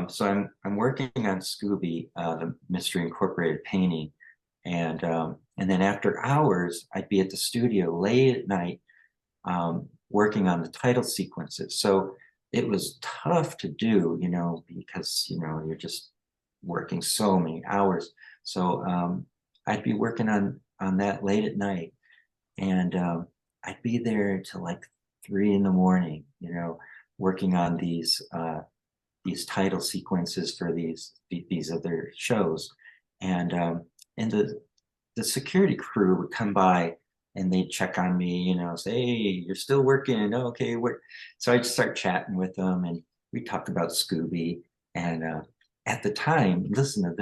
So I'm working on Scooby, the Mystery Incorporated painting, and then after hours, I'd be at the studio late at night, working on the title sequences. So it was tough to do, because you're just working so many hours. So I'd be working on that late at night, and I'd be there till like 3 in the morning, working on these title sequences for these other shows, and the security crew would come by and they'd check on me, say, hey, you're still working. Okay, so I'd start chatting with them and we talked about Scooby. And at the time, listen to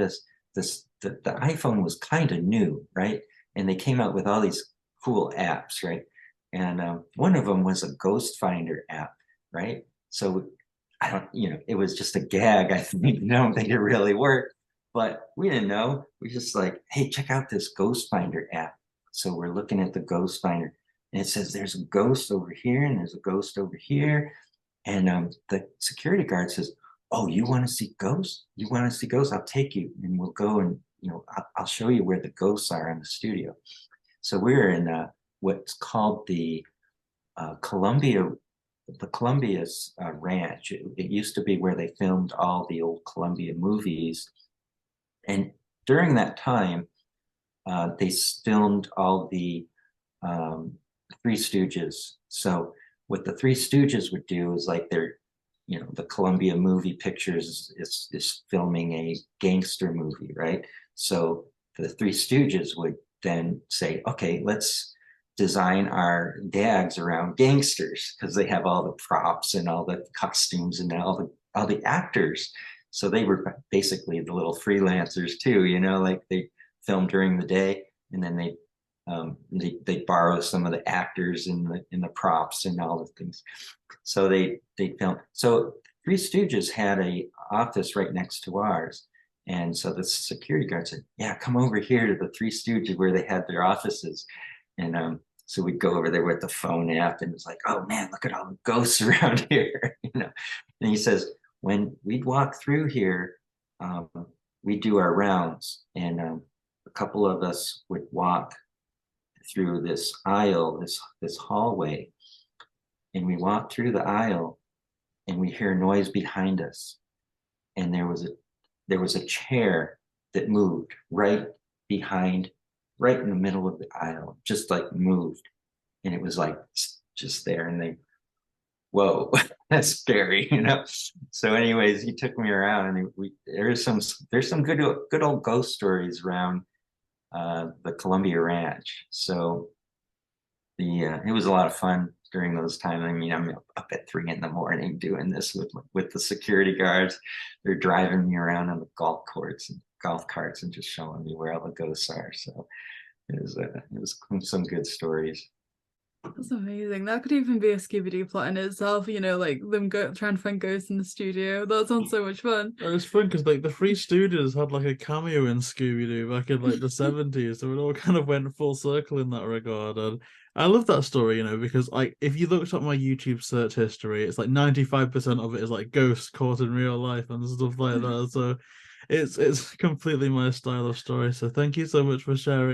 the iPhone was kind of new, right? And they came out with all these cool apps, right? And one of them was a ghost finder app, right? So I don't, it was just a gag. I think, I don't think it really worked, but we didn't know. We just like, hey, check out this ghost finder app. So we're looking at the ghost finder and it says there's a ghost over here and there's a ghost over here. And the security guard says, oh, you want to see ghosts? You want to see ghosts? I'll take you and we'll go and, I'll show you where the ghosts are in the studio. So we're in what's called Columbia, the Columbia's ranch. It used to be where they filmed all the old Columbia movies. And during that time, they filmed all the Three Stooges. So what the Three Stooges would do is like the Columbia movie pictures is filming a gangster movie, right? So the Three Stooges would then say, okay, let's design our gags around gangsters because they have all the props and all the costumes and all the actors. So they were basically the little freelancers too, like they filmed during the day and then they borrow some of the actors in the props and all the things. So they filmed. So Three Stooges had a office right next to ours. And so the security guard said, yeah, come over here to the Three Stooges where they had their offices. And so we'd go over there with the phone app and it's like, oh man, look at all the ghosts around here. And he says, when we'd walk through here, we'd do our rounds and a couple of us would walk through this aisle, this hallway, and we walked through the aisle and we hear noise behind us. And there was a chair that moved right in the middle of the aisle, just like moved. And it was like just there. And whoa, that's scary, So anyways, he took me around and there's some good old ghost stories around the Columbia Ranch. So it was a lot of fun during those times. I mean, I'm up at 3 in the morning doing this with the security guards. They're driving me around on the golf carts and just showing me where all the ghosts are. So it was some good stories. That's amazing. That could even be a Scooby Doo plot in itself, like them trying to find ghosts in the studio. That sounds so much fun. It was fun because like the Three Stooges had like a cameo in Scooby Doo back in like the 70s, so it all kind of went full circle in that regard. And I love that story, because like if you looked at my YouTube search history, it's like 95% of it is like ghosts caught in real life and stuff like that. So it's completely my style of story. So thank you so much for sharing.